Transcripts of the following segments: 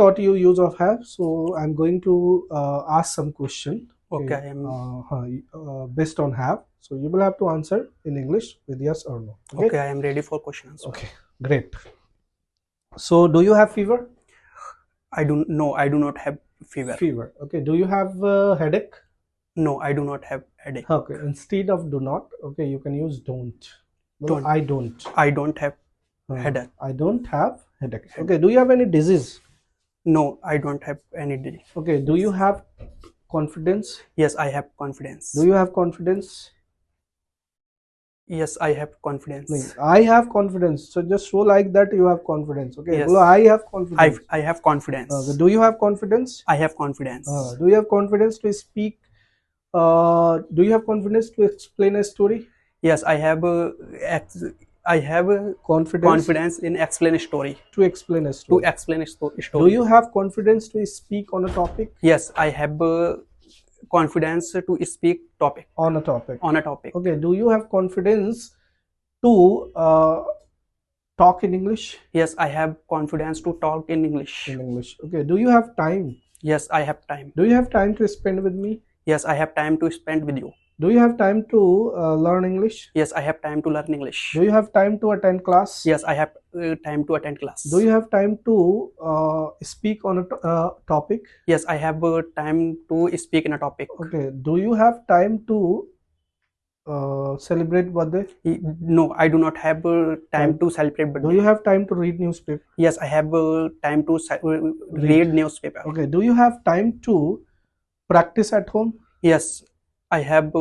taught you use of have, so I'm going to ask some question. Okay, I am. Based on have. So you will have to answer in English with yes or no. Okay, I am ready for questions. Okay, great. So do you have fever? I do not have fever. Fever. Okay. Do you have headache? No, I do not have headache. Okay. Instead of do not, okay, you can use don't. Well, Don't. I don't. I don't have headache. I don't have headache. Okay. Do you have any disease? No, I don't have any disease. Okay. Do you have confidence? Yes, I have confidence. Do you have confidence? Yes, I have confidence. No, I have confidence. So just show like that you have confidence. Okay. Yes. Well, I have confidence. I have confidence. Do you have confidence? I have confidence. Do you have confidence to speak? Do you have confidence to explain a story? Yes, I have confidence in explain a story. To explain a story. To explain a story. Do you have confidence to speak on a topic? Yes, I have confidence to speak topic. On a topic. On a topic. Okay. Do you have confidence to talk in English? Yes, I have confidence to talk in English. In English. Okay. Do you have time? Yes, I have time. Do you have time to spend with me? Yes, I have time to spend with you. Do you have time to learn English? Yes, I have time to learn English. Do you have time to attend class? Yes, I have time to attend class. Do you have time to speak on a topic? Yes, I have time to speak in a topic. Okay. Do you have time to celebrate birthday? No, I do not have time to celebrate birthday. Do you have time to read newspaper? Yes, I have time to read newspaper. Okay. Do you have time to practice at home? Yes, I have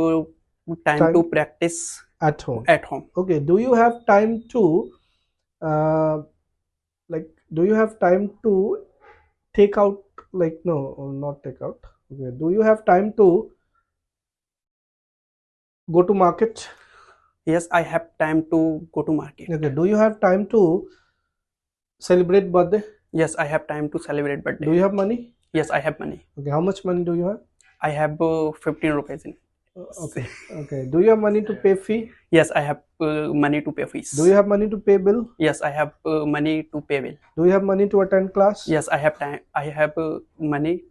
time to practice at home. At home. Okay. Do you have time to do you have time to take out no, not take out. Okay. Do you have time to go to market? Yes, I have time to go to market. Okay. Do you have time to celebrate birthday? Yes, I have time to celebrate birthday. Do you have money? Yes, I have money. Okay. How much money do you have? I have 15 rupees in. Okay. Okay. Do you have money to pay fee? Yes, I have money to pay fees. Do you have money to pay bill? Yes, I have money to pay bill. Do you have money to attend class? Yes, I have time. I have money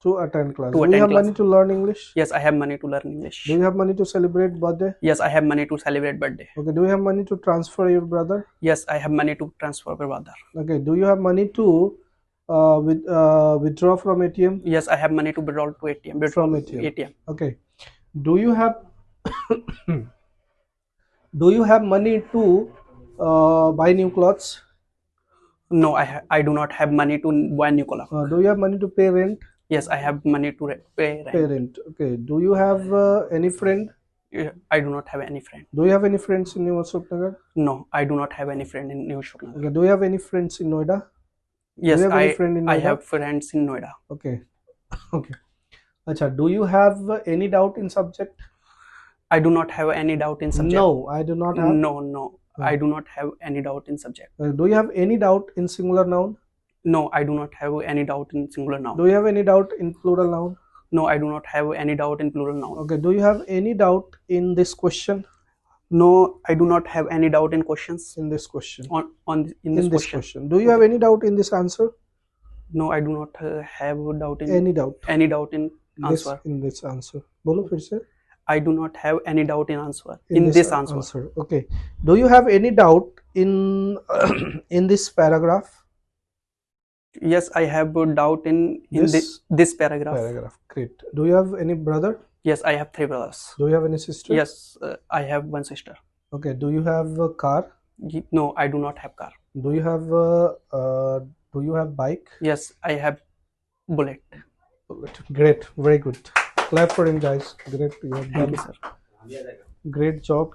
to attend class. Do you have money to learn English? Yes, I have money to learn English. Do you have money to celebrate birthday? Yes, I have money to celebrate birthday. Okay. Do you have money to transfer your brother? Yes, I have money to transfer my brother. Okay. Do you have money to withdraw from ATM? Yes, I have money to withdraw to ATM. From ATM. Okay. Do you have money to buy new clothes? No, I do not have money to buy new clothes. Do you have money to pay rent? Yes, I have money to pay rent. Okay. Do you have any friend? I do not have any friend. Do you have any friends in New Ashoknagar? No, I do not have any friend in New Ashoknagar. Okay. Do you have any friends in Noida? Yes, I have friends in Noida. Okay. Okay. Acha, do you have any doubt in subject? I do not have any doubt in subject. No, I do not have. No. I do not have any doubt in subject. Do you have any doubt in singular noun? No, I do not have any doubt in singular noun. Do you have any doubt in plural noun? No, I do not have any doubt in plural noun. Okay. Do you have any doubt in this question? No, I do not have any doubt in questions. In this question. In this question. Do you have any doubt in this answer? No, I do not have doubt in any doubt. Any doubt in answer. In this answer. Bolo fir se. I do not have any doubt in answer. In this answer. Okay. Do you have any doubt in in this paragraph? Yes, I have a doubt in this paragraph. Great. Do you have any brother? Yes, I have 3 brothers. Do you have any sister? Yes, I have 1 sister. Okay. Do you have a car? No, I do not have car. Do you have bike? Yes, I have bullet. Great. Very good. Clap for him, guys. Great. You have done. Thank you, sir. Great job.